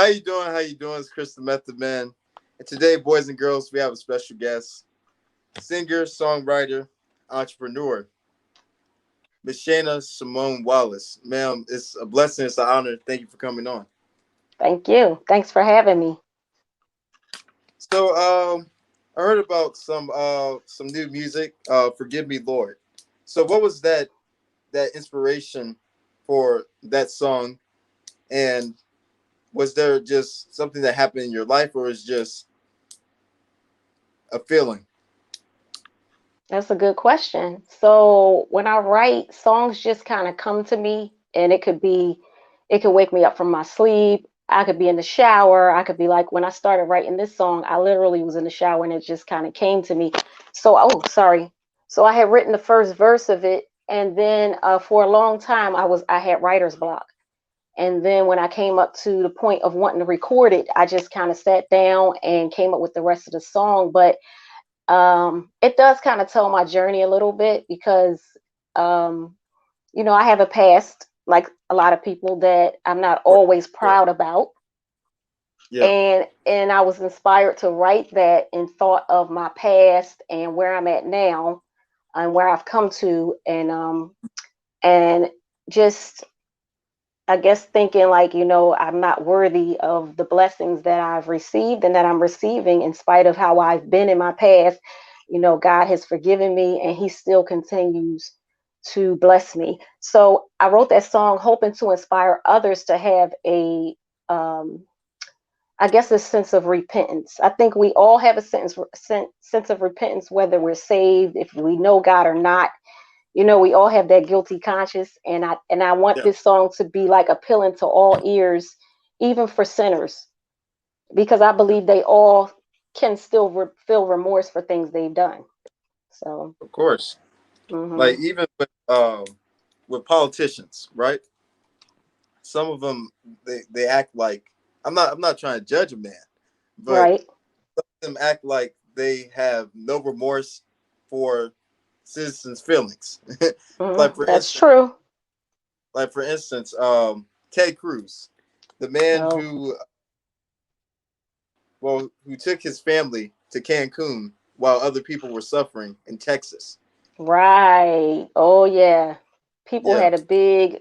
How you doing? How you doing? It's Chris the Method Man. And today, boys and girls, we have a special guest, singer, songwriter, entrepreneur, Miss Shana Simone Wallace. Ma'am, it's a blessing. It's an honor. Thank you for coming on. Thank you. Thanks for having me. So, I heard about some new music. Forgive Me, Lord. So, what was that inspiration for that song? And was there just something that happened in your life, or is just a feeling? That's a good question. So when I write, songs just kind of come to me, and it could wake me up from my sleep. I could be in the shower. I could be like, when I started writing this song, I literally was in the shower and it just kind of came to me. So, oh, sorry. So I had written the first verse of it, and then for a long time, I had writer's block. And then when I came up to the point of wanting to record it, I just kind of sat down and came up with the rest of the song. But it does kind of tell my journey a little bit because, um, I have a past, like a lot of people, that I'm not always Yeah. proud about. Yeah. And I was inspired to write that and thought of my past and where I'm at now and where I've come to, and just, I guess, thinking like, I'm not worthy of the blessings that I've received and that I'm receiving in spite of how I've been in my past. God has forgiven me and he still continues to bless me. So I wrote that song hoping to inspire others to have um, I guess, a sense of repentance. I think we all have a sense of repentance, whether we're saved, if we know God or not. We all have that guilty conscience, and I want Yeah. this song to be like appealing to all ears, even for sinners, because I Yeah. believe they all can still feel remorse for things they've done. So, Of course. Like hmm even with politicians, right? Some of them they act like I'm not trying to judge a man, but right. them act like they have no remorse for citizens' feelings. like for That's instance, true. like for instance, Ted Cruz, the man Oh, who took his family to Cancun while other people were suffering in Texas. right. Oh, yeah. People Yeah, had a big,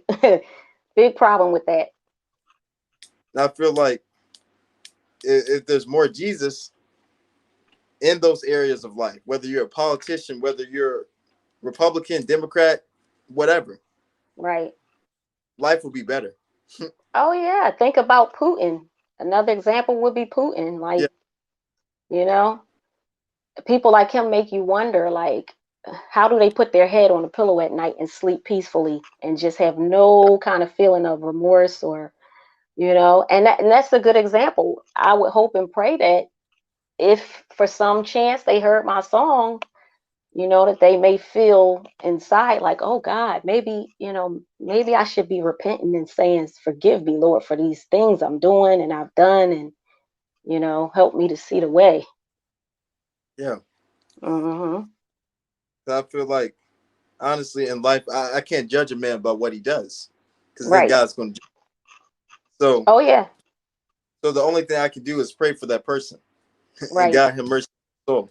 big problem with that. and I feel like if there's more Jesus in those areas of life, whether you're a politician, whether you're Republican, Democrat, whatever, Right. life will be better. Oh, yeah. Think about Putin. Another example would be Putin. Yeah, Like, you know, people like him make you wonder, like, how do they put their head on a pillow at night and sleep peacefully and just have no kind of feeling of remorse or, and that's a good example. I would hope and pray that if for some chance they heard my song, that they may feel inside like, oh God, maybe I should be repenting and saying, forgive me, Lord, for these things I'm doing and I've done, and, help me to see the way. yeah. Hmm. So I feel like honestly in life, I can't judge a man about what he does, because then Right. God's going to. So Oh, yeah. so the only thing I can do is pray for that person, and Right. God have mercy on his soul.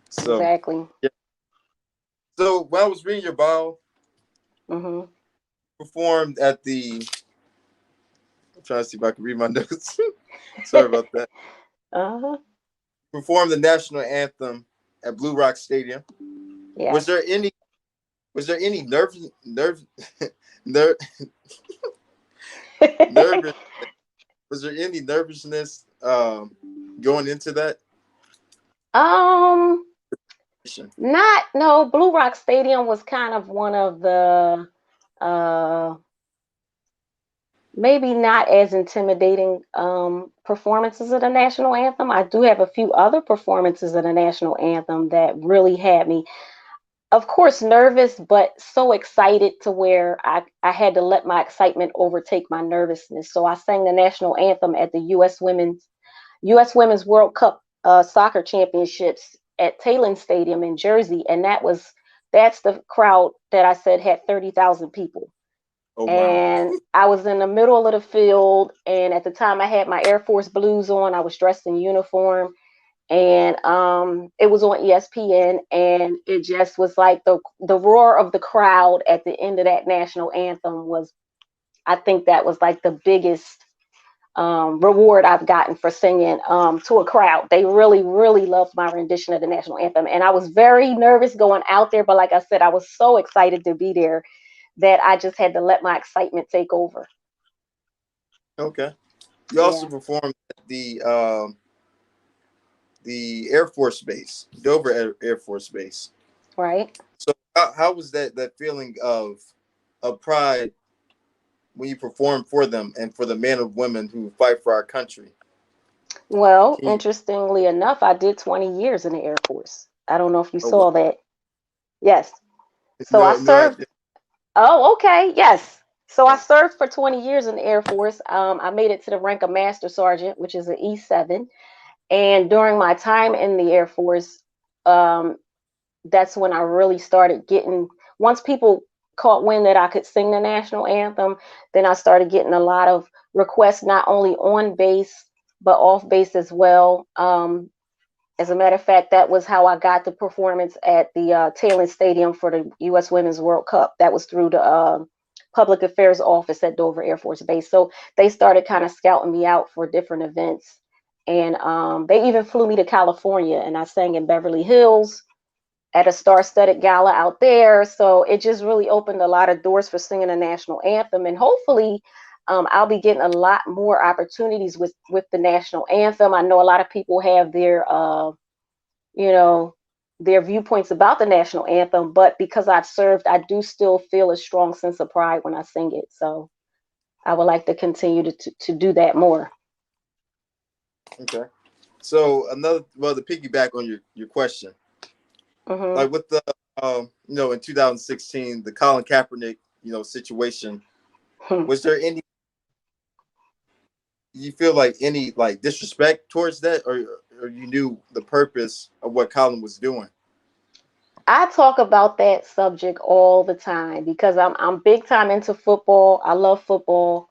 So Exactly. yeah. So when I was reading your bio, Hmm. performed at the. I'm trying to see if I can read my notes. Sorry about that. Uh-huh. Performed the national anthem at Blue Rock Stadium. Was Yes. there any was there any ner- nervous was there any nervousness going into that? um Not, no, Blue Rock Stadium was kind of one of the uh maybe not as intimidating performances of the national anthem. I do have a few other performances of the national anthem that really had me, of course, nervous, but so excited to where I had to let my excitement overtake my nervousness. So I sang the national anthem at the U.S. Women's World Cup soccer championships at Taylor Stadium in Jersey, and that's the crowd that I said had 30,000 people. Oh wow. And I was in the middle of the field, and at the time I had my Air Force blues on. I was dressed in uniform, and it was on ESPN, and it just was like the roar of the crowd at the end of that national anthem was, I think that was like the biggest reward I've gotten for singing to a crowd. They really, really loved my rendition of the national anthem. And I was very nervous going out there, but like I said, I was so excited to be there that I just had to let my excitement take over. Okay. You also Yeah, performed at the Air Force Base, Dover Air Force Base. right. So how was that feeling of pride when you perform for them and for the men and women who fight for our country? Well, Can you, interestingly enough, I did 20 years in the Air Force. I don't know if you oh, wow. saw that. Yes. So I No, no, served. Oh, okay. Yes. So I served for 20 years in the Air Force. I made it to the rank of Master Sergeant, which is an E7. And during my time in the Air Force, um, that's when I really started getting, once people caught wind that I could sing the national anthem, then I started getting a lot of requests, not only on base, but off base as well. As a matter of fact, that was how I got the performance at the Taylor Stadium for the U.S. Women's World Cup. That was through the Public Affairs Office at Dover Air Force Base. So they started kind of scouting me out for different events. And they even flew me to California, and I sang in Beverly Hills at a star-studded gala out there. So it just really opened a lot of doors for singing a national anthem, and hopefully, I'll be getting a lot more opportunities with the national anthem. I know a lot of people have you know, their viewpoints about the national anthem, but because I've served, I do still feel a strong sense of pride when I sing it. So I would like to continue to do that more. okay. So well, to piggyback on your question, Hmm. like with the in 2016, the Colin Kaepernick situation, was there any, you feel like any like disrespect towards that, or you knew the purpose of what Colin was doing? I talk about that subject all the time because I'm big time into football. I love football.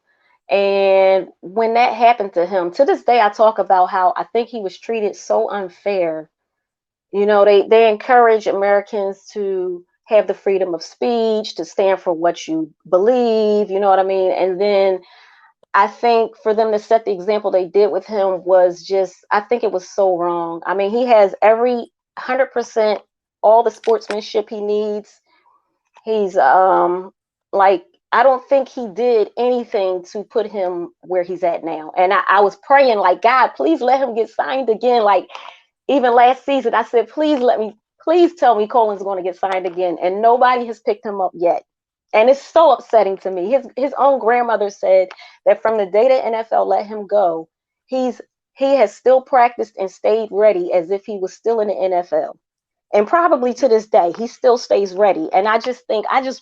And when that happened to him, to this day I talk about how I think he was treated so unfair. They encourage Americans to have the freedom of speech, to stand for what you believe, you know what I mean? And then I think for them to set the example they did with him was just, I think it was so wrong. I mean, he has every 100% all the sportsmanship he needs. He's like, I don't think he did anything to put him where he's at now. And I was praying like, God, please let him get signed again. Like even last season, I said, please tell me Colin's going to get signed again. And nobody has picked him up yet. And it's so upsetting to me. His own grandmother said that from the day the NFL let him go, he's he has still practiced and stayed ready as if he was still in the NFL. And probably to this day, he still stays ready. And I just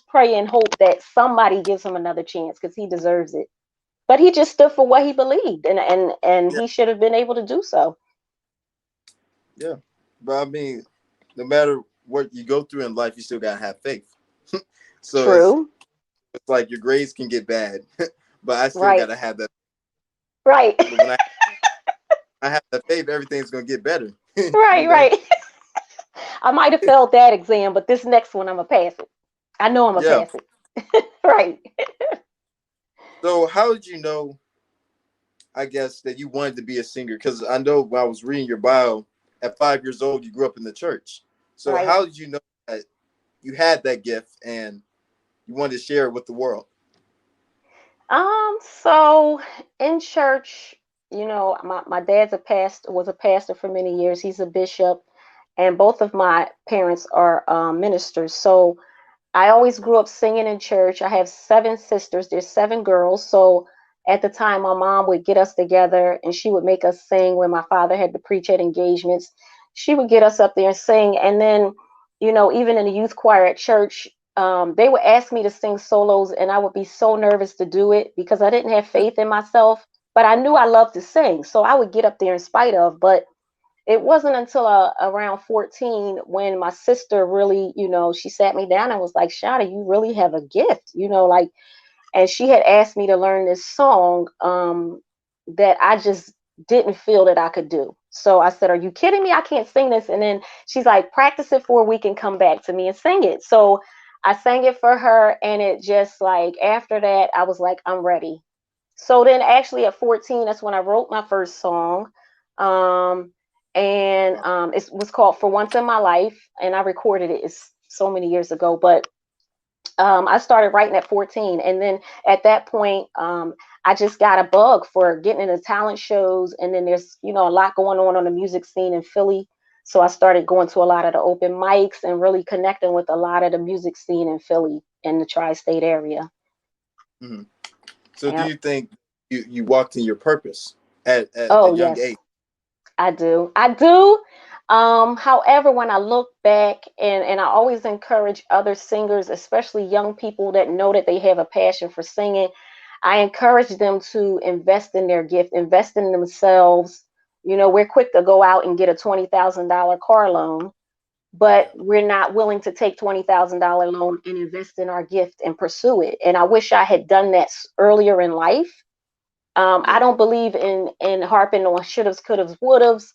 pray and hope that somebody gives him another chance because he deserves it. But he just stood for what he believed, and Yeah, he should have been able to do so. yeah. But I mean, no matter what you go through in life, you still gotta have faith. So True. it's like your grades can get bad, but I still Right. gotta have that. Right. But when I have that faith, everything's gonna get better. Right. you know. Right. I might have failed that exam, but this next one I'm gonna pass it. I know I'm gonna Yeah. pass it. Right. So how did you know, I guess, that you wanted to be a singer? Because I know when I was reading your bio, at 5 years old, you grew up in the church. So Right. how did you know that you had that gift and you wanted to share it with the world? So in church, my dad's a pastor, was a pastor for many years. He's a bishop, and both of my parents are ministers. So I always grew up singing in church. I have 7 sisters. There's 7 girls. So at the time, my mom would get us together and she would make us sing when my father had to preach at engagements. She would get us up there and sing. And then, even in the youth choir at church, they would ask me to sing solos, and I would be so nervous to do it because I didn't have faith in myself. But I knew I loved to sing. So I would get up there in spite of. But it wasn't until around 14 when my sister really, she sat me down and was like, Shana, you really have a gift. Like and she had asked me to learn this song that I just didn't feel that I could do. So I said, "Are you kidding me? I can't sing this." And then she's like, "Practice it for a week and come back to me and sing it." So I sang it for her, and it just like after that, I was like, "I'm ready." So then, actually, at 14, that's when I wrote my first song. Um, and Wow. it was called "For Once in My Life," and I recorded it. It's so many years ago, but I started writing at 14. And then at that point, I just got a bug for getting into talent shows. And then there's, a lot going on the music scene in Philly. So I started going to a lot of the open mics and really connecting with a lot of the music scene in Philly in the tri-state area. Mhm. So do Yeah. you think you walked in your purpose at a Oh, young yes, age? I do. I do. However, when I look back, and I always encourage other singers, especially young people that know that they have a passion for singing, I encourage them to invest in their gift, invest in themselves. We're quick to go out and get a $20,000 car loan, but Yeah. we're not willing to take $20,000 loan and invest in our gift and pursue it. And I wish I had done that earlier in life. I Yeah. don't believe in harping on shouldas, couldas, wouldas,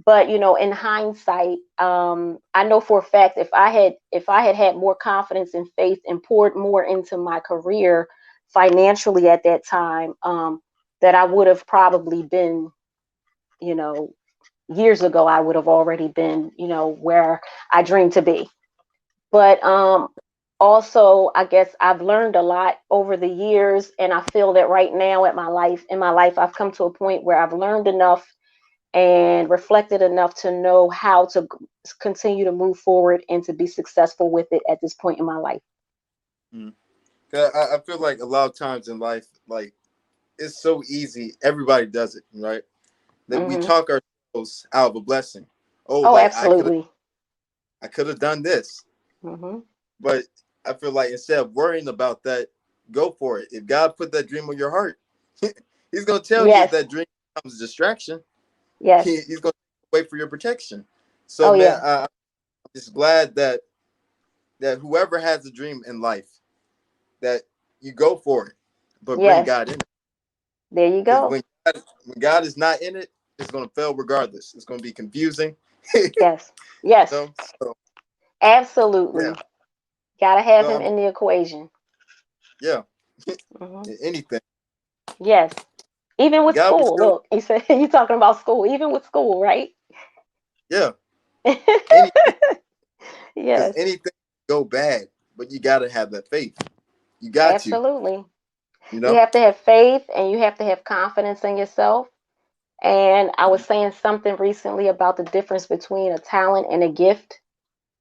but in hindsight, I know for a fact if I had had more confidence and faith and poured more into my career financially at that time, that I would have probably been, you know, years ago, I would have already been, where I dreamed to be. But also, I guess I've learned a lot over the years, and I feel that right now in my life, I've come to a point where I've learned enough and reflected enough to know how to continue to move forward and to be successful with it at this point in my life. Mhm. 'Cause I feel like a lot of times in life, like it's so easy. Everybody does it, right? That we Hmm. talk ourselves out of a blessing. Oh, Oh, like absolutely. I could have done this, Hmm. but I feel like instead of worrying about that, go for it. If God put that dream on your heart, He's gonna tell you if Yes. that dream becomes a distraction. Yes. He's gonna wait for your protection. So, Oh, man, yeah. I'm just glad that whoever has a dream in life, that you go for it, but bring Yes. God in it. There you Because go. when God is not in it, it's gonna fail regardless. It's gonna be confusing. you Yes. Yes. so yeah. Absolutely. Gotta have So him in the equation. yeah, Hmm. anything. Yes. Even with God will school. still Look, he said you talking about school. Even with school, right? yeah, anything. Because Yes. anything go bad, but you gotta have that faith. You got to, Absolutely. you You know? have to have faith and you have to have confidence in yourself. And I was saying something recently about the difference between a talent and a gift.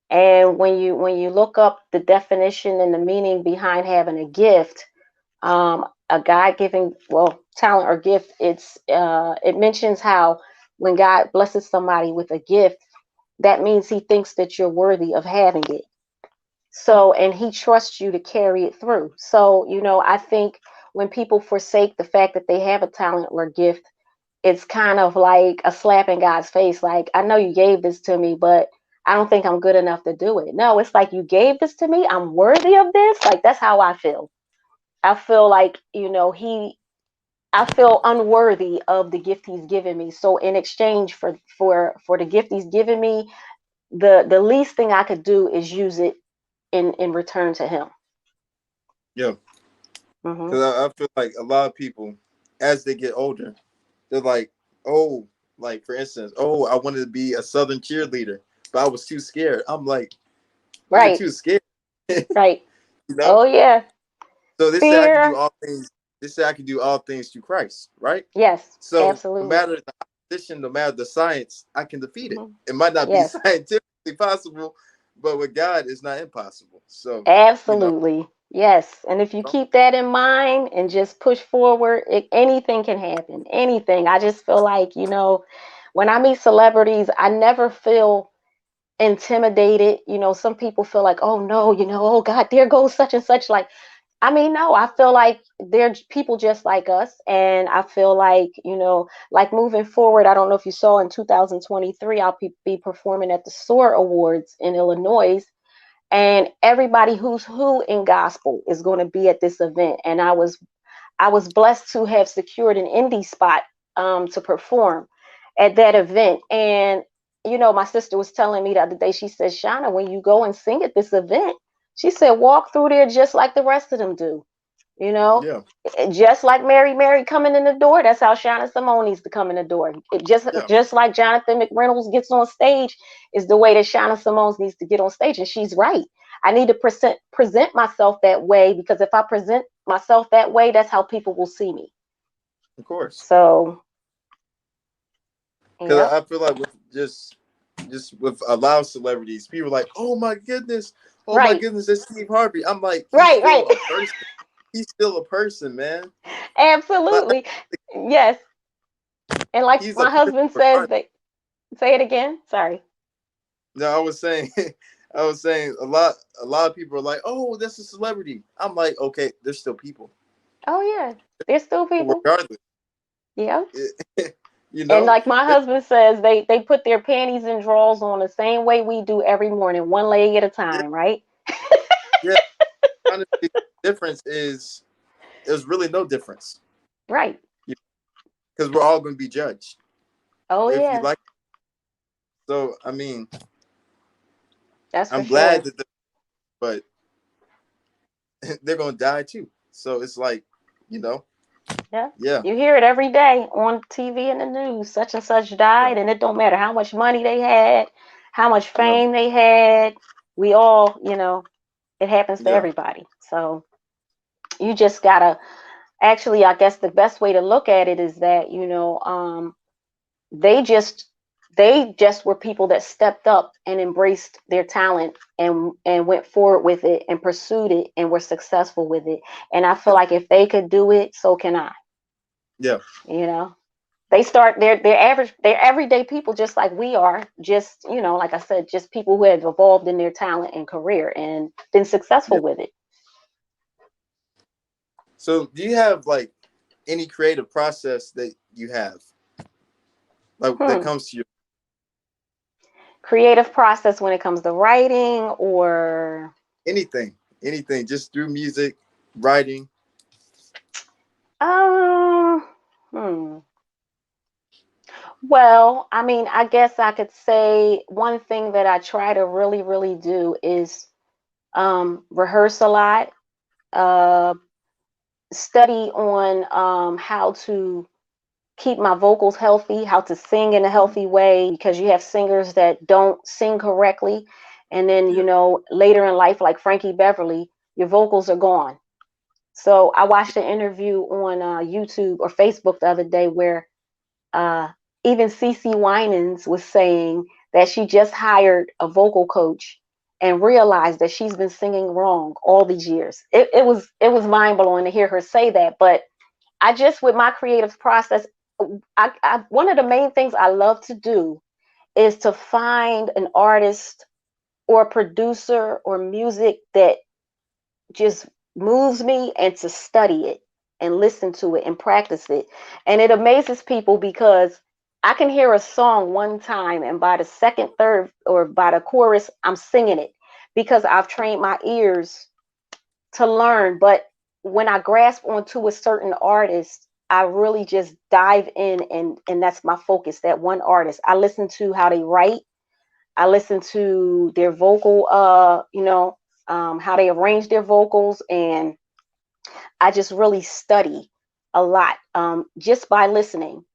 And when you look up the definition and the meaning behind having a gift, a God given, well, talent or gift, it mentions how when God blesses somebody with a gift, that means He thinks that you're worthy of having it. Mm, So, and He trusts you to carry it through. So, I think when people forsake the fact that they have a talent or a gift, it's kind of like a slap in God's face. Like, I know you gave this to me, but I don't think I'm good enough to do it. No, it's like you gave this to me. I'm worthy of this. Like, that's how I feel. I feel like, I feel unworthy of the gift He's given me. So in exchange for the gift He's given me, the least thing I could do is use it in return to Him. yeah. Hmm. Because I feel like a lot of people, as they get older, they're like, oh, like for instance, oh, I wanted to be a Southern cheerleader, but I was too scared. I'm like, you were Right. too scared, Right. you know? Oh yeah. So they say I can do Fear. all things. They say I can do all things through Christ, right? Yes. So no Absolutely. matter the opposition, no matter the science, I can defeat it. Hmm. It might not be Yes. scientifically possible, but with God, it's not impossible. So, you know, Absolutely. Yes. And if you keep that in mind and just push forward, anything can happen. Anything. I just feel like, when I meet celebrities, I never feel intimidated. Some people feel like, oh no, oh God, there goes such and such. Like, I mean, no, I feel like they're people just like us. And I feel like, like moving forward, I don't know if you saw in 2023, I'll be performing at the SOAR Awards in Illinois. and everybody who's who in gospel is going to be at this event. And I was blessed to have secured an indie spot to perform at that event. And my sister was telling me the other day, she said, Shana, when you go and sing at this event, she said, walk through there just like the rest of them do. You know, Yeah. just like Mary coming in the door, that's how Shana Simone needs to come in the door. It Yeah. just like Jonathan McReynolds gets on stage is the way that Shana Simone needs to get on stage. And she's right. I need to present myself that way, because if I present myself that way, that's how people will see me. Of course. So, Because yep. I feel like with just with a lot of celebrities, people are like, oh my Right. goodness, that's Steve Harvey. I'm like, he's Right. Right. still a person. He's still a person, man. Like, Absolutely. Yes. And like he's a my person husband says, regardless. that say it again. Sorry. No, I was saying, I was saying a lot of people are like, oh, that's a celebrity. I'm like, okay, they're still people, Oh yeah. There's still people. regardless. Yeah. You And know, like my husband says, they put their panties and drawers on the same way we do every morning, one leg at a yeah, time, right? yeah. Honestly, the difference is there's really no difference Right. because we're all going to be judged Oh if you yeah, like. So I mean, that's for I'm glad sure. that, but they're going to die too. So it's like, you know, Yeah. yeah, You hear it every day on TV and the news. Such and such yeah, died, and it don't matter how much money they had, how much yeah, fame they had. We all, it happens to yeah, everybody. So you just gotta actually, I guess the best way to look at it is that, they just they just were people that stepped up and embraced their talent and went forward with it and pursued it and were successful with it. And I feel yeah, like if they could do it, so can I. yeah. you know they're everyday people just like we are, just like I said, just people who have evolved in their talent and career and been successful Yeah. with it. So do you have like any creative process that you have like that Hmm. comes to you? Creative process when it comes to writing or Anything, anything, just through music, writing, um hmm Well, I mean, I guess I could say one thing that I try to really, really do is rehearse a lot, uh, study on how to keep my vocals healthy, how to sing in a Mhm. healthy way, because you have singers that don't sing correctly. And then, Yeah, later in life, like Frankie Beverly, your vocals are gone. So I watched an interview on YouTube or Facebook the other day where Uh, even CC Winans was saying that she just hired a vocal coach and realized that she's been singing wrong all these years. It was mind blowing to hear her say that. But I just, with my creative process, one of the main things I love to do is to find an artist or producer or music that just moves me, and to study it and listen to it and practice it. And it amazes people because I can hear a song one time, and by the second, third, or by the chorus, I'm singing it because I've trained my ears to learn. But when I grasp onto a certain artist, I really just dive in, and that's my focus, that one artist. I listen to how they write. I listen to their vocal, how they arrange their vocals, and I just really study a lot just by listening.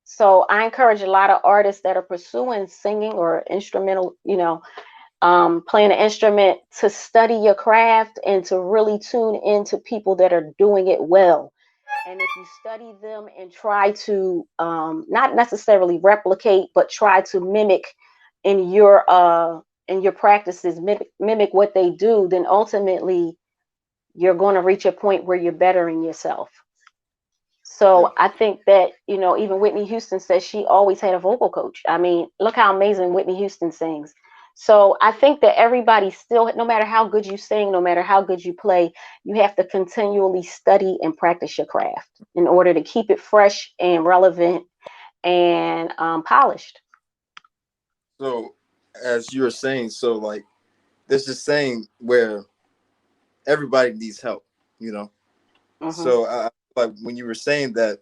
So I encourage a lot of artists that are pursuing singing or instrumental, playing an instrument, to study your craft and to really tune into people that are doing it well. And if you study them and try to not necessarily replicate, but try to mimic in your practices, mimic what they do, then ultimately you're going to reach a point where you're bettering yourself. yeah. So I think that, even Whitney Houston says she always had a vocal coach. I mean, look how amazing Whitney Houston sings. So I think that everybody still, no matter how good you sing, no matter how good you play, you have to continually study and practice your craft in order to keep it fresh and relevant and polished. So as you were saying, so like there's this saying where everybody needs help, you know. Mhm. So like when you were saying that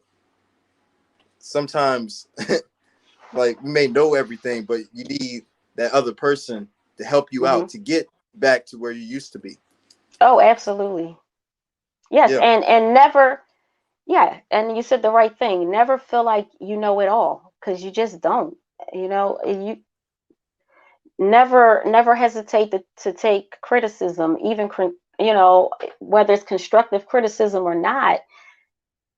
sometimes like you may know everything, but you need that other person to help you out Mhm. to get back to where you used to be. Oh, absolutely. Yes, Yeah. and never, yeah, and you said the right thing. Never feel like you know it all, because you just don't. You never hesitate to take criticism, even whether it's constructive criticism or not.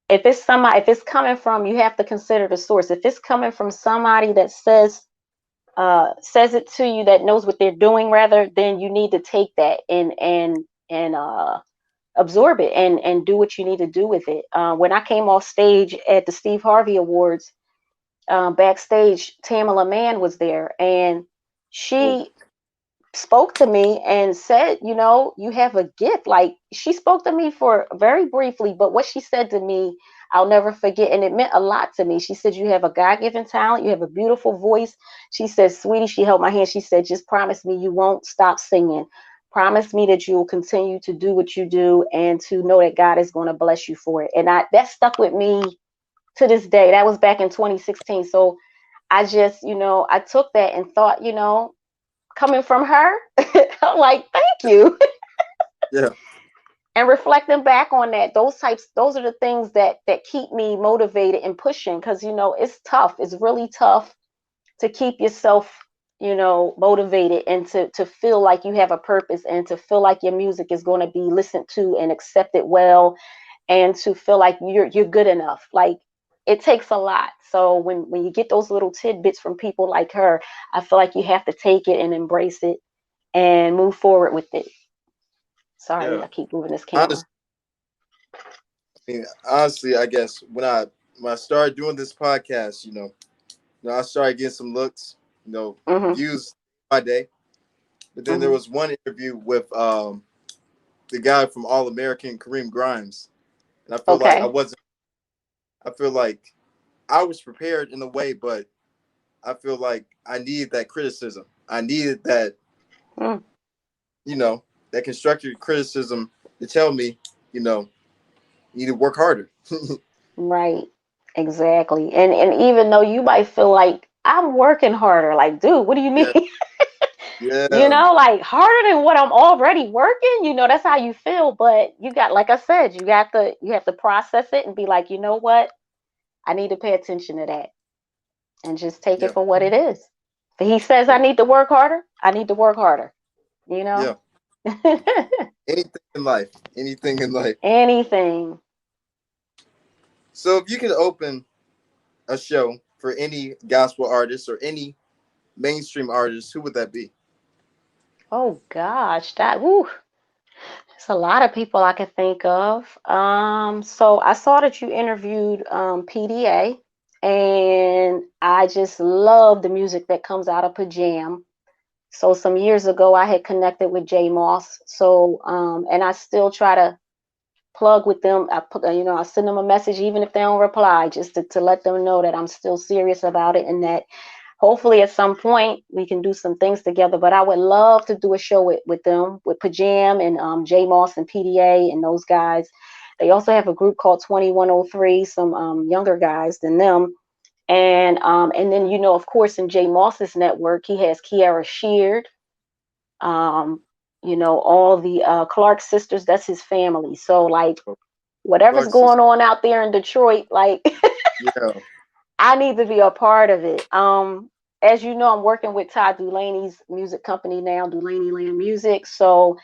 If it's coming from, you have to consider the source. If it's coming from somebody that says it to you, that knows what they're doing, rather, then you need to take that and absorb it and do what you need to do with it. When I came off stage at the Steve Harvey Awards, backstage, Tamala Mann was there, and Oh, she spoke to me and said, you have a gift. Like, she spoke to me for very briefly, but what she said to me, I'll never forget. And it meant a lot to me. She said, you have a God-given talent. You have a beautiful voice. She said, sweetie, she held my hand. She said, just promise me you won't stop singing. Promise me that you will continue to do what you do, and to know that God is going to bless you for it. And that stuck with me to this day. That was back in 2016. So I just, I took that and thought, coming from her, I'm like, thank you. yeah. And reflecting back on that, those are the things that keep me motivated and pushing, because it's tough. It's really tough to keep yourself, motivated, and to feel like you have a purpose, and to feel like your music is going to be listened to and accepted well, and to feel like you're good enough. Like, it takes a lot. So when you get those little tidbits from people like her, I feel like you have to take it and embrace it and move forward with it. Sorry, Yeah. I keep moving this Honestly, camera. honestly, I guess when I started doing this podcast, I started getting some looks, Mhm. views by day. But then there Mhm. was one interview with the guy from All American, Kareem Grimes, and Okay. I feel like I was prepared in a way, but I feel like I needed that criticism. I needed that, Mm. that constructive criticism to tell me, you know, you need to work harder. Right. Exactly. And even though you might feel like I'm working harder, like, dude, what do you mean? Yeah, yeah, Like, harder than what I'm already working. That's how you feel. But you got, like I said, you have to process it and be like, you know what? I need to pay attention to that and just take it yeah, for what it is. If he says I yeah, need to work harder, I need to work harder. You know? yeah. Anything in life, anything in life. Anything. So if you could open a show for any gospel artist or any mainstream artist, who would that be? Oh gosh, there's a lot of people I could think of. So I saw that you interviewed PDA, and I just love the music that comes out of Pajam. So some years ago, I had connected with J Moss. So and I still try to plug with them. I send them a message even if they don't reply, just to let them know that I'm still serious about it, and that hopefully at some point we can do some things together. But I would love to do a show with them, with Pajam and J Moss and PDA and those guys. They also have a group called 2103, some younger guys than them. And then, of course, in J Moss's network, he has Kiara Sheard, um, all the Clark sisters. That's his family. So, like, whatever's Clark sister. going on out there in Detroit, like, Yeah, I need to be a part of it. As you know, I'm working with Todd Dulaney's music company now, Dulaney Land Music. So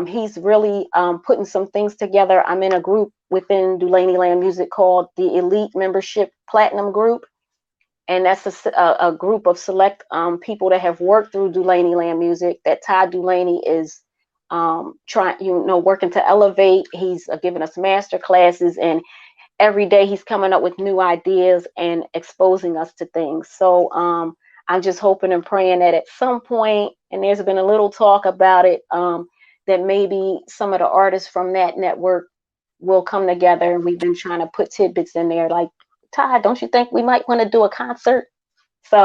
he's really putting some things together. I'm in a group within Dulaney Land Music called the Elite Membership Platinum Group. And that's a group of select people that have worked through Dulaney Land Music that Todd Dulaney is trying, working to elevate. He's giving us master classes, and every day he's coming up with new ideas and exposing us to things. So I'm just hoping and praying that at some point, and there's been a little talk about it, that maybe some of the artists from that network will come together. And we've been trying to put tidbits in there, like, Todd, don't you think we might want to do a concert?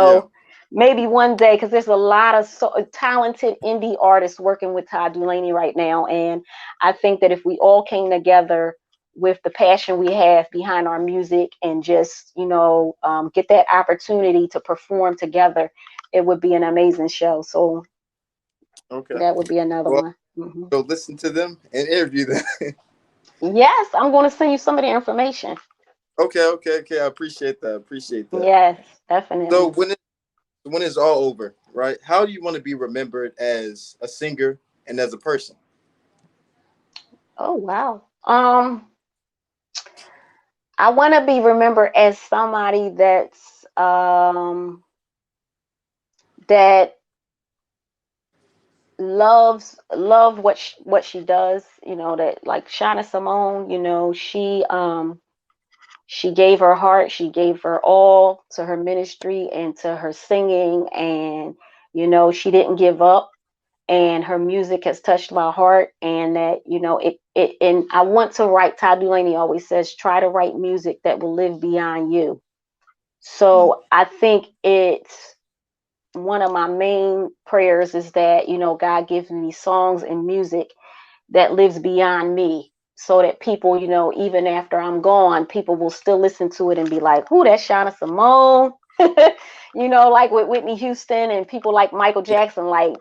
yeah, So maybe one day, because there's a lot of talented indie artists working with Todd Dulaney right now, and I think that if we all came together with the passion we have behind our music and just get that opportunity to perform together, it would be an amazing show. So Okay. that would be another Well, one. Hmm. go listen to them and interview them. Yes, I'm going to send you some of the information. Okay, okay, okay. I appreciate that. I appreciate that. Yes, So definitely. when it's all over, right? How do you want to be remembered as a singer and as a person? Oh wow. I want to be remembered as somebody that love what she does. That, like Shana Simone. She gave her heart, she gave her all to her ministry and to her singing, and she didn't give up, and her music has touched my heart, and that it and I want to write. Todd Dulaney always says, try to write music that will live beyond you. Mm, So I think it's one of my main prayers is that God gives me songs and music that lives beyond me, so that people, even after I'm gone, people will still listen to it and be like, "Who, that's Shana Simone." Like with Whitney Houston and people like Michael yeah, Jackson, like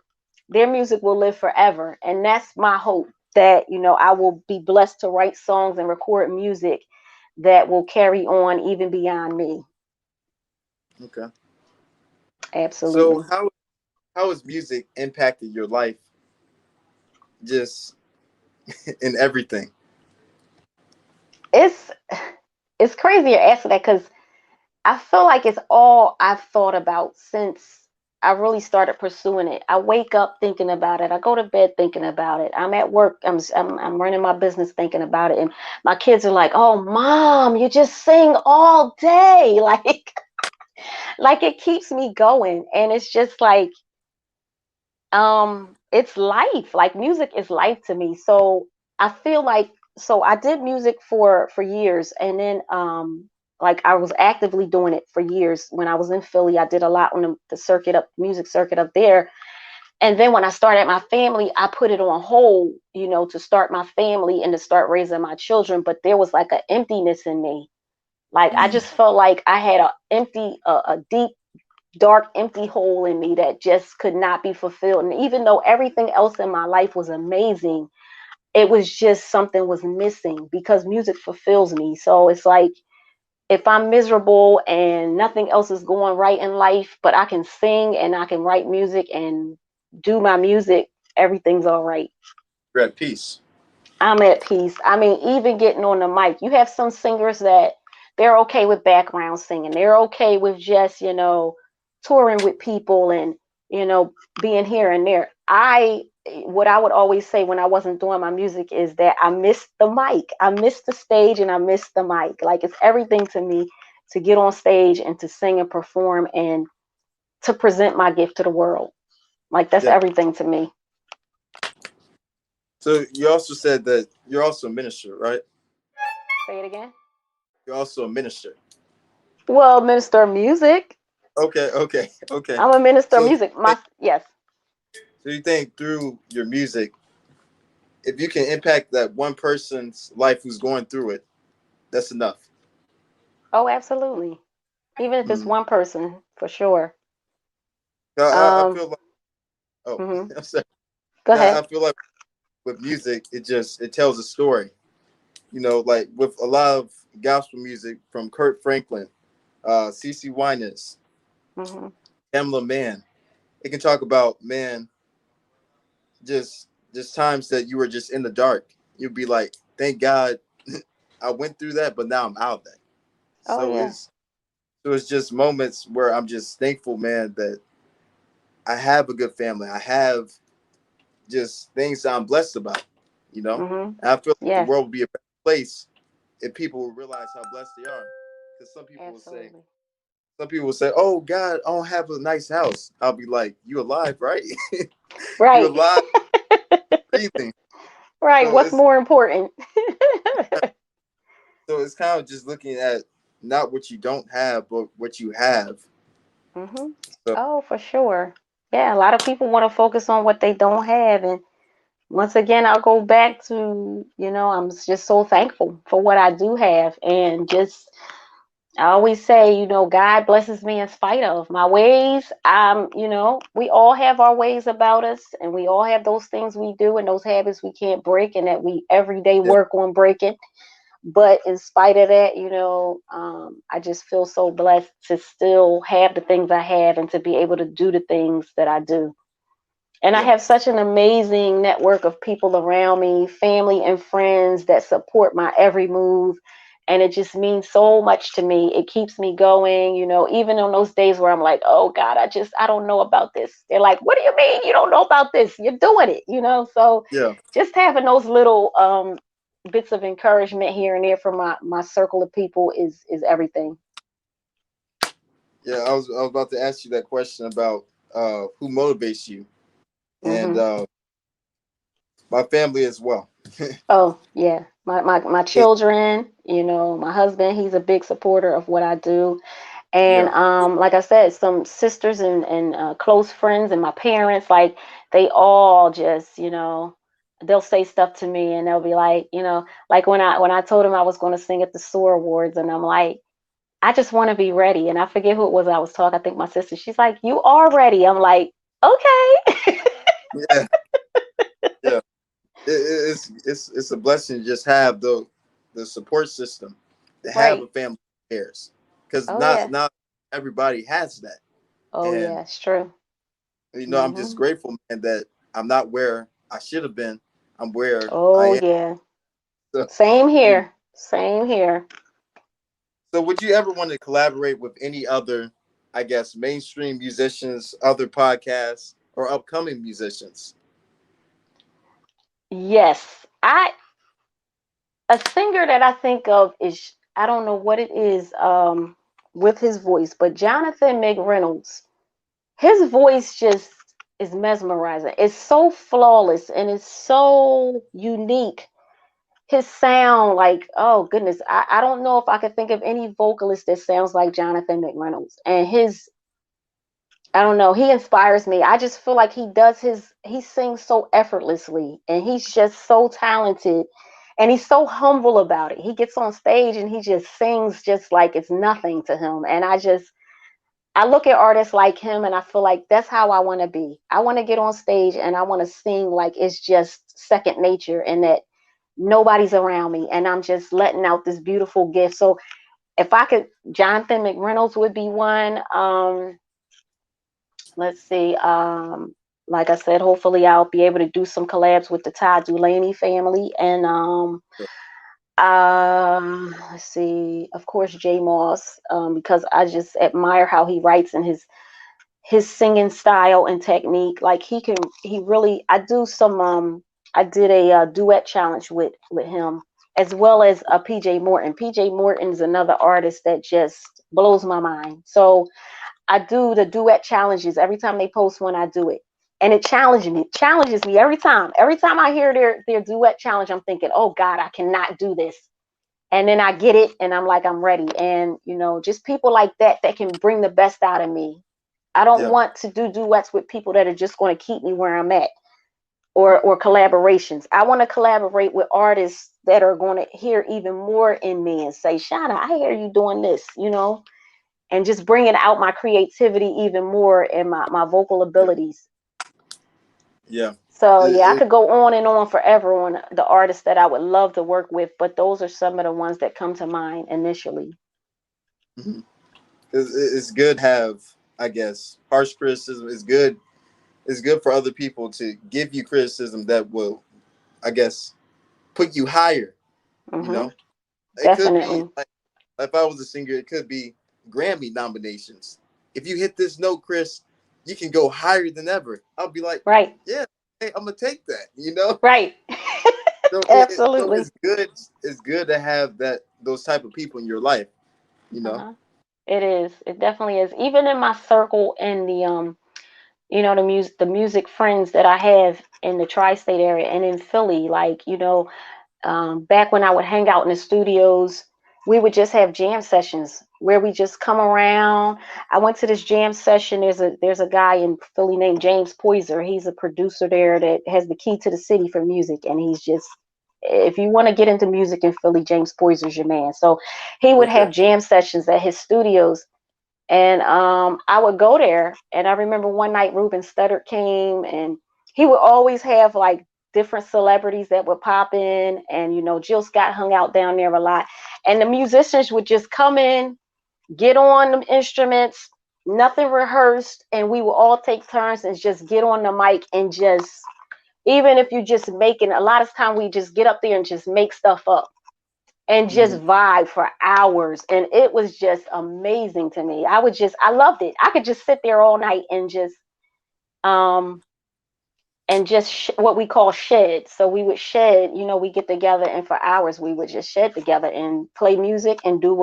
their music will live forever. And that's my hope, that I will be blessed to write songs and record music that will carry on even beyond me. okay. So Absolutely. how has music impacted your life just in everything? It's it's crazy you're asking that, because I feel like it's all I've thought about since I really started pursuing it. I wake up thinking about it. I go to bed thinking about it. I'm at work. I'm running my business thinking about it. And my kids are like, "Oh, mom, you just sing all day." Like it keeps me going. And it's just like, it's life. Like music is life to me. So I feel like, so I did music for years, and then like I was actively doing it for years. When I was in Philly, I did a lot on the circuit up music circuit up there. And then when I started my family, I put it on hold, to start my family and to start raising my children. But there was like an emptiness in me. Like I Mm, just felt like I had a deep, dark, empty hole in me that just could not be fulfilled. And even though everything else in my life was amazing, it was just something was missing, because music fulfills me. So it's like, if I'm miserable and nothing else is going right in life, but I can sing and I can write music and do my music, everything's all right. you're at peace. I'm at peace. I mean, even getting on the mic, you have some singers that they're okay with background singing. They're okay with just, touring with people and, being here and there. What I would always say when I wasn't doing my music is that I missed the mic. I missed the stage and I missed the mic. Like it's everything to me to get on stage and to sing and perform and to present my gift to the world. Like that's Yeah. everything to me. So you also said that you're also a minister, right? Say it again. You're also a minister. Well, minister of music. Okay, okay, okay. I'm a minister of So music. Yes. you think through your music, if you can impact that one person's life who's going through it, that's enough. Oh, absolutely. Even if it's Mm. one person, for sure. I Um. feel like, oh, Hmm. I'm sorry. Go No, ahead. I feel like with music, it tells a story. Like with a lot of gospel music from Kurt Franklin, CC Winans, Hmm. Pamela Mann, it can talk about, man, just times that you were just in the dark. You'd be like, thank God I went through that, but now I'm out of that. Oh So yeah. it's just moments where I'm just thankful, man, that I have a good family. I have just things that I'm blessed about, you know? Hmm. And I feel like the Yes. world would be a better place if people would realize how blessed they are. Because Absolutely. some people will say, oh God, I don't have a nice house. I'll be like, you alive, right? You Right. alive, breathing. Right. So What's it's more important? so it's kind of just looking at not what you don't have, but what you have, Mhm. So Oh, for sure. Yeah, a lot of people want to focus on what they don't have, and once again, I'll go back to, I'm just so thankful for what I do have, and just I always say, God blesses me in spite of my ways. We all have our ways about us, and we all have those things we do and those habits we can't break, and that we every day yeah, work on breaking. But in spite of that, I just feel so blessed to still have the things I have and to be able to do the things that I do. And I yeah, have such an amazing network of people around me, family and friends that support my every move. And it just means so much to me. It keeps me going, even on those days where I'm like, oh God, I don't know about this. They're like, what do you mean you don't know about this? You're doing it. So yeah, just having those little bits of encouragement here and there from my circle of people is everything. yeah. I was about to ask you that question about who motivates you, and Hmm. my family as well. Oh, yeah. My 'Cause- children, my husband, he's a big supporter of what I do. And yeah, like I said, some sisters and close friends and my parents, like they all just, they'll say stuff to me and they'll be like, like when I told him I was going to sing at the SOAR Awards, and I'm like, I just want to be ready. And I forget who it was I was talking. I think my sister, she's like, you are ready. I'm like, okay. yeah, yeah. It's a blessing to just have the support system, to have a Right. family that cares, because Oh not yeah. not everybody has that. Oh And yeah, it's true. I'm just Hmm. grateful, man, that I'm not where I should have been. I'm where I Oh am. yeah. So, Same you know, here. Same here. so would you ever want to collaborate with any other, I guess, mainstream musicians, other podcasts, or upcoming musicians? Yes. A singer that I think of is, I don't know what it is with his voice, but Jonathan McReynolds. His voice just is mesmerizing. It's so flawless and it's so unique. His sound, like, oh goodness, I don't know if I could think of any vocalist that sounds like Jonathan McReynolds. And I don't know, he inspires me. I just feel like he sings so effortlessly, and he's just so talented, and he's so humble about it. He gets on stage and he just sings just like it's nothing to him. And I look at artists like him and I feel like that's how I want to be. I want to get on stage and I want to sing like it's just second nature, and that nobody's around me and I'm just letting out this beautiful gift. So if I could, Jonathan McReynolds would be one. Let's see. Like I said, hopefully I'll be able to do some collabs with the Todd Dulaney family, and let's see, of course, Jay Moss, because I just admire how he writes and his singing style and technique. Like he really. I did a duet challenge with him, as well as PJ Morton. PJ Morton is another artist that just blows my mind. So I do the duet challenges every time they post one. I do it, and it challenges me every time. Every time I hear their duet challenge, I'm thinking, oh God, I cannot do this. And then I get it, and I'm like, I'm ready. And just people like that can bring the best out of me. I don't Yeah, want to do duets with people that are just going to keep me where I'm at, or collaborations. I want to collaborate with artists that are going to hear even more in me and say, Shana, I hear you doing this, and just bringing out my creativity even more and my vocal yeah, abilities. yeah. So It, yeah, I it, could go on and on forever on the artists that I would love to work with, but those are some of the ones that come to mind initially. mhm. It's good to have, I guess, harsh criticism. Is good. It's good for other people to give you criticism that will, I guess, put you higher. You Hmm. know, it could be Definitely. like, if I was a singer, it could be Grammy nominations. If you hit this note, Chris, you can go higher than ever. I'll be like, Right. yeah, hey, I'm gonna take that. You know, Right. so Absolutely. it's good. It's good to have those type of people in your life. You know, Uh-huh. It is. It definitely is. Even in my circle and the music friends that I have in the tri-state area and in Philly, like, back when I would hang out in the studios, we would just have jam sessions where we just come around. I went to this jam session. There's a guy in Philly named James Poyser. He's a producer there that has the key to the city for music, and he's just, if you want to get into music in Philly, James Poyser's your man. So he would Okay. have jam sessions at his studios, and I would go there. And I remember one night Ruben Studdard came, and he would always have like different celebrities that would pop in. And, Jill Scott hung out down there a lot. And the musicians would just come in, get on the instruments, nothing rehearsed. And we would all take turns and just get on the mic and just, even if you just making, a lot of time we just get up there and just make stuff up and just Hmm. vibe for hours. And it was just amazing to me. I loved it. I could just sit there all night um, and just what we call shed. So we would shed, we get together and for hours we would just shed together and play music and do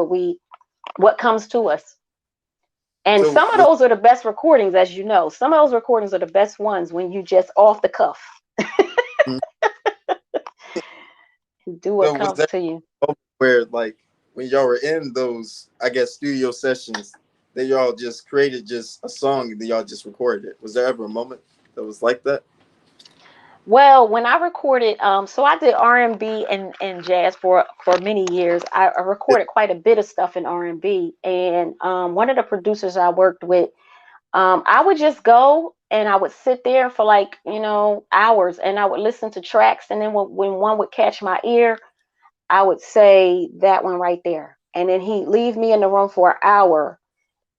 what comes to us. And So some of those are the best recordings, as you know. Some of those recordings are the best ones when you just off the cuff mhm. do what So was comes that to you. where, like, when y'all were in those, I guess, studio sessions, that y'all just created just a song and then y'all just recorded it? Was there ever a moment that was like that? Well, when I recorded, so I did R&B and jazz for many years. I Yeah. recorded quite a bit of stuff in R&B, and one of the producers I worked with, I would just go and I would sit there for like hours, and I would listen to tracks, and then when one would catch my ear, I would say that one right there, and then he'd leave me in the room for an hour,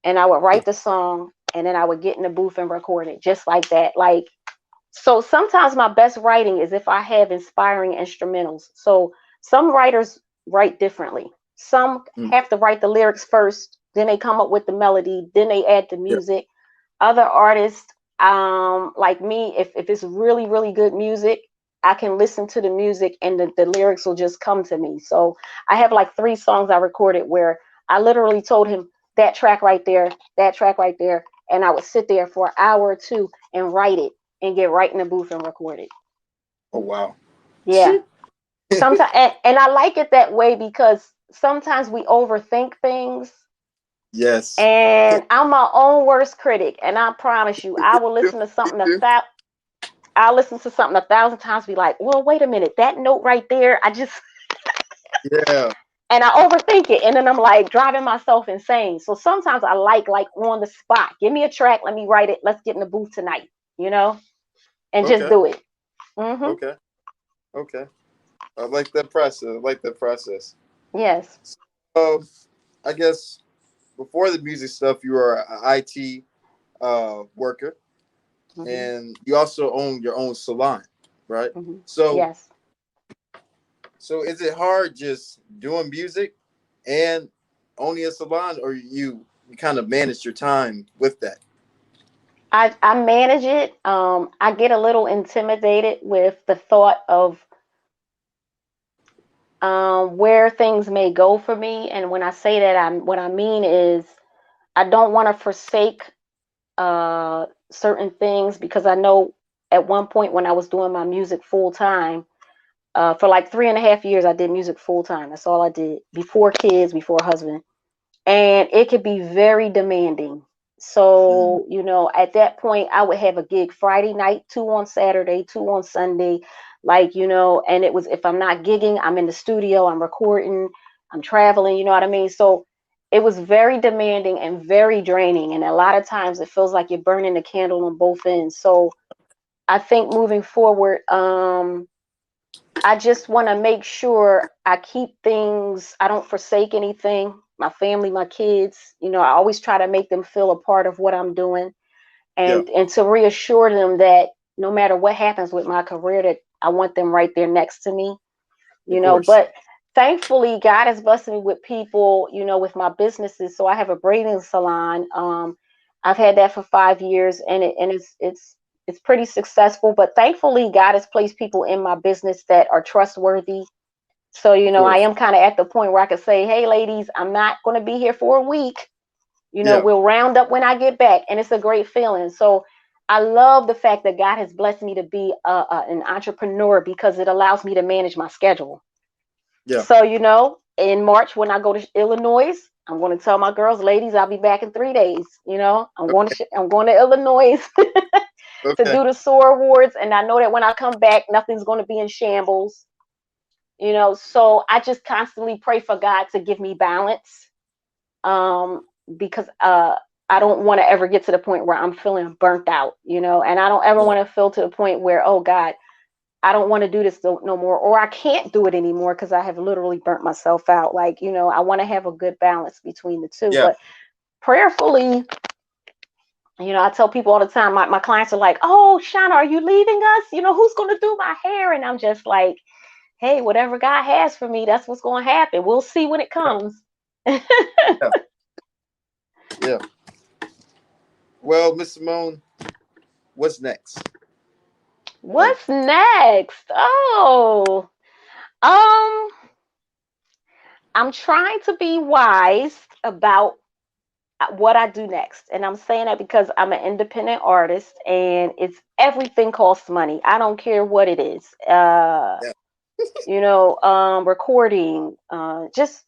and I would write the song, and then I would get in the booth and record it just like that, like. So sometimes my best writing is if I have inspiring instrumentals. So some writers write differently. Some Mm. have to write the lyrics first, then they come up with the melody, then they add the Yeah. music. Other artists, like me, if it's really, really good music, I can listen to the music and the lyrics will just come to me. So I have like 3 songs I recorded where I literally told him that track right there, that track right there, and I would sit there for an hour or two and write it and get right in the booth and record it. Oh wow. Yeah. Sometimes, and I like it that way because sometimes we overthink things. Yes. And I'm my own worst critic. And I promise you, I will listen to something I'll listen to something 1,000 times, be like, well, wait a minute, that note right there, I just, Yeah. and I overthink it. And then I'm like driving myself insane. So sometimes I like on the spot, give me a track, let me write it, let's get in the booth tonight, and just Okay. do it. Hmm. Okay. Okay. I like that process. I like that process. Yes. Um, I guess before the music stuff, you were an IT worker, Hmm. and you also own your own salon, right? Hmm. So, Yes. so is it hard just doing music and owning a salon, or you kind of manage your time with that? I manage it. I get a little intimidated with the thought of where things may go for me. And when I say that, what I mean is I don't want to forsake certain things because I know at one point when I was doing my music full time, for like 3.5 years, I did music full time. That's all I did before kids, before husband. And it could be very demanding. Mm. So, at that point, I would have a gig Friday night, two on Saturday, two on Sunday, like, and it was, if I'm not gigging, I'm in the studio, I'm recording, I'm traveling, you know what I mean? So it was very demanding and very draining. And a lot of times it feels like you're burning the candle on both ends. So I think moving forward, I just want to make sure I keep things, I don't forsake anything. My family, my kids, I always try to make them feel a part of what I'm doing Yeah, and to reassure them that no matter what happens with my career, that I want them right there next to me, of course. but thankfully God has blessed me with people, with my businesses. So I have a braiding salon. I've had that for 5 years and it's pretty successful, but thankfully God has placed people in my business that are trustworthy. So, Of I course. am kind of at the point where I could say, hey, ladies, I'm not going to be here for a week. Yeah, We'll round up when I get back. And it's a great feeling. So I love the fact that God has blessed me to be an entrepreneur because it allows me to manage my schedule. yeah. So, in March when I go to Illinois, I'm going to tell my girls, ladies, I'll be back in 3 days. You know, I'm going to Illinois to Okay. do the SOAR Awards, and I know that when I come back, nothing's going to be in shambles. You know, so I just constantly pray for God to give me balance, um, because I don't want to ever get to the point where I'm feeling burnt out. You know, and I don't ever Yeah. want to feel to the point where, oh God, I don't want to do this no more, or I can't do it anymore because I have literally burnt myself out. Like, you know, I want to have a good balance between the two. Yeah. But prayerfully, you know, I tell people all the time, my clients are like, oh, Shana, are you leaving us? You know, who's going to do my hair? And I'm just like, hey, whatever God has for me, that's what's going to happen. We'll see when it comes. Yeah. Yeah. Well, Miss Simone, what's next? Like, What's next? Oh, um, I'm trying to be wise about what I do next. And I'm saying that because I'm an independent artist and it's everything costs money. I don't care what it is. yeah. You know, recording, just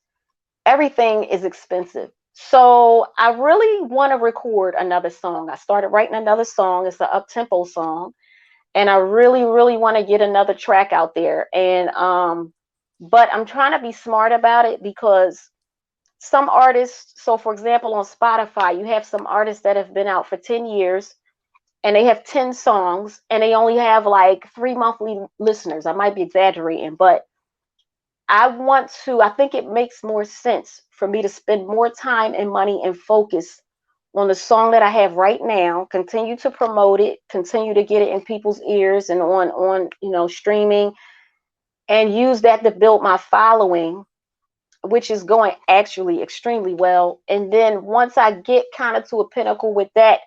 everything is expensive. So I really want to record another song. I started writing another song. It's an up-tempo song. And I really, really want to get another track out there. And but I'm trying to be smart about it because some artists, so for example, on Spotify, you have some artists that have been out for 10 years and they have 10 songs and they only have like 3 monthly listeners. I might be exaggerating, but I think it makes more sense for me to spend more time and money and focus on the song that I have right now, continue to promote it, continue to get it in people's ears and on, you know, streaming, and use that to build my following, which is going actually extremely well. And then once I get kind of to a pinnacle with that,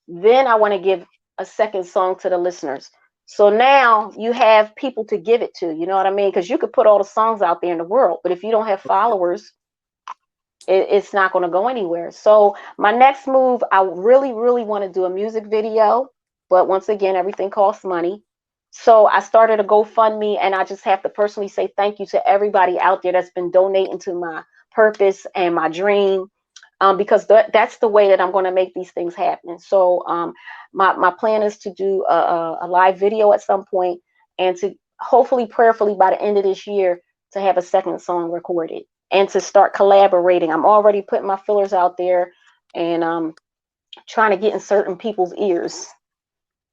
then I want to give a second song to the listeners. So now you have people to give it to, you know what I mean? Because you could put all the songs out there in the world, but if you don't have followers, it's not going to go anywhere. So my next move, I really, really want to do a music video, but once again, everything costs money. So I started a GoFundMe, and I just have to personally say thank you to everybody out there that's been donating to my purpose and my dream, because that's the way that I'm going to make these things happen. So my plan is to do a live video at some point, and to hopefully, prayerfully, by the end of this year, to have a second song recorded and to start collaborating. I'm already putting my fillers out there and trying to get in certain people's ears.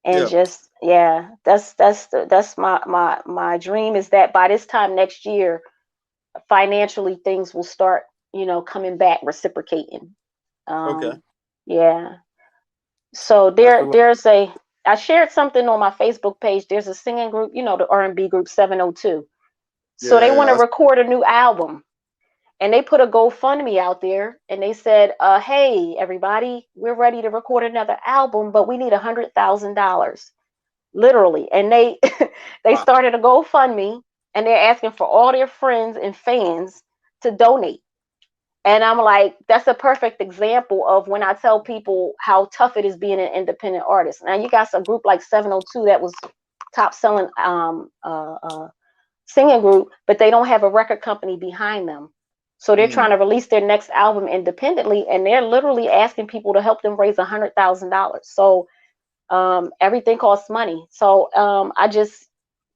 And Yeah. just, yeah, that's my dream, is that by this time next year, financially things will start, you know, coming back, reciprocating. Okay. um yeah. So I feel like, I shared something on my Facebook page. There's a singing group, you know, the R&B group 702. So they want to yeah. record a new album, and they put a GoFundMe out there, and they said, hey everybody, we're ready to record another album, but we need $100,000, literally. And they they Wow. started a GoFundMe, and they're asking for all their friends and fans to donate. And I'm like, that's a perfect example of when I tell people how tough it is being an independent artist. Now you got a group like 702 that was top selling singing group, but they don't have a record company behind them. So they're trying Mm, to release their next album independently, and they're literally asking people to help them raise $100,000. So everything costs money. So I just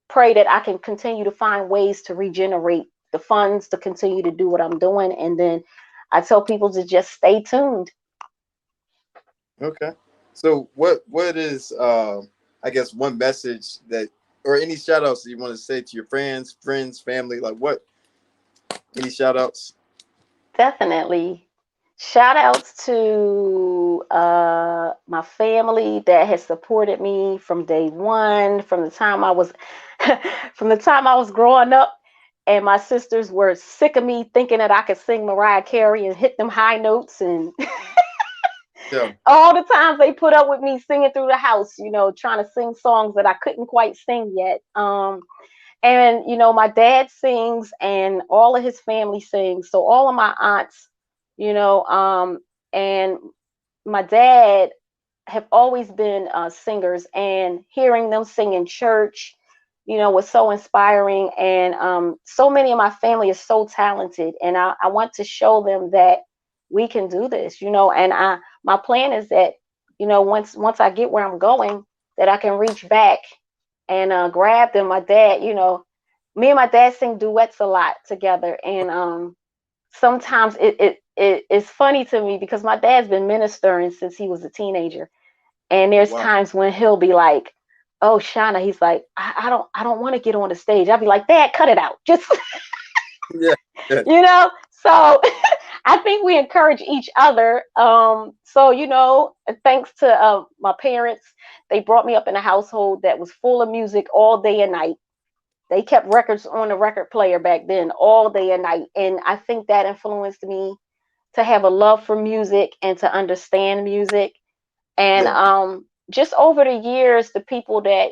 pray that I can continue to find ways to regenerate the funds to continue to do what I'm doing. And then I tell people to just stay tuned. okay. So what is I guess one message that, or any shout outs that you want to say to your friends, family, like what, any shout outs? Definitely. Shout outs to my family that has supported me from day one, from the time I was from the time I was growing up, and my sisters were sick of me thinking that I could sing Mariah Carey and hit them high notes, and Yeah. all the times they put up with me singing through the house, you know, trying to sing songs that I couldn't quite sing yet. And you know, my dad sings and all of his family sings. So all of my aunts, you know, and my dad have always been singers, and hearing them sing in church, was so inspiring. And so many of my family is so talented, and I want to show them that we can do this, and my plan is that, once I get where I'm going, that I can reach back and grab them. My dad, me and my dad sing duets a lot together, and sometimes it's funny to me because my dad's been ministering since he was a teenager, and Oh there's wow. times when he'll be like, "Oh, Shana," he's like, I don't want to get on the stage." I'll be like, "Dad, cut it out, just." Yeah. Yeah. So I think we encourage each other. So thanks to my parents, they brought me up in a household that was full of music all day and night. They kept records on the record player back then all day and night, and I think that influenced me to have a love for music and to understand music. And Yeah. just over the years, the people that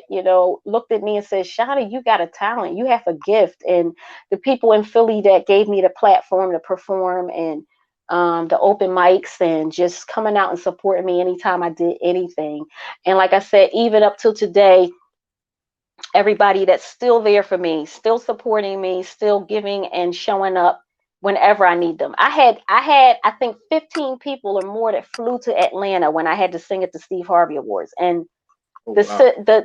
looked at me and said, "Shana, you got a talent, you have a gift," and the people in Philly that gave me the platform to perform, and the open mics, and just coming out and supporting me anytime I did anything. And like I said, even up till today, everybody that's still there for me, still supporting me, still giving and showing up whenever I need them. I had I think 15 people or more that flew to Atlanta when I had to sing at the Steve Harvey Awards, and Oh wow.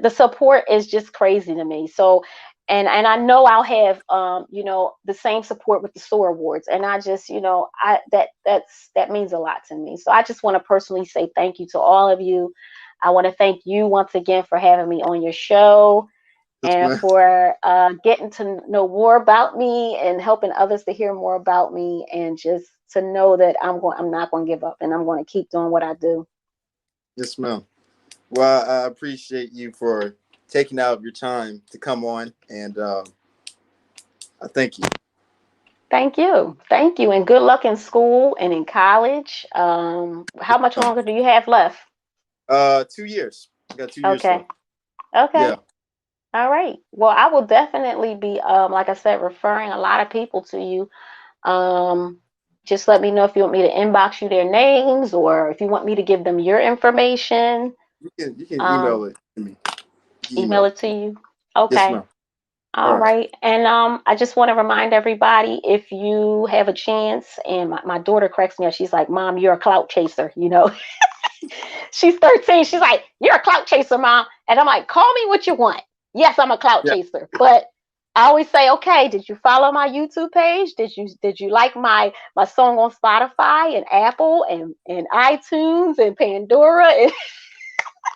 the support is just crazy to me. So, and I know I'll have the same support with the SOAR Awards, and I just I that means a lot to me. So I just want to personally say thank you to all of you. I want to thank you once again for having me on your show, Yes, and man. for getting to know more about me and helping others to hear more about me, and just to know that I'm not going to give up, and I'm going to keep doing what I do. Yes, ma'am. Well, I appreciate you for taking out your time to come on, and I thank you. Thank you, and good luck in school and in college. How much Um, longer do you have left? 2 years. I got 2 years Okay. left. Okay. Yeah. All right. Well, I will definitely be, like I said, referring a lot of people to you. Um, just let me know if you want me to inbox you their names, or if you want me to give them your information. You can Um, email it to me. You can email email it it. to you. Yes, Okay. ma'am. All All right. right. And I just want to remind everybody, if you have a chance, and my daughter cracks me up, she's like, "Mom, you're a clout chaser," She's 13. She's like, "You're a clout chaser, Mom." And I'm like, "Call me what you want." Yes, I'm a clout Yeah. chaser. But I always say, "Okay, did you follow my YouTube page? Did you like my song on Spotify and Apple and iTunes and Pandora?" And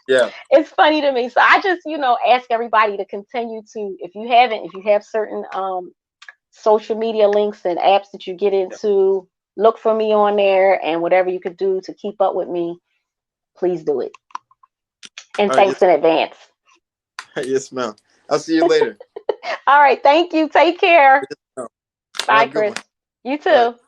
Yeah. it's funny to me. So I just, ask everybody to continue to, if you have certain social media links and apps that you get Yeah. into, look for me on there, and whatever you could do to keep up with me, please do it. And All right. thanks Yes. in advance. Yes, ma'am. I'll see you later. All right. Thank you. Take care. Yes, ma'am. All right, Bye, have a good Chris. one. You All right. too.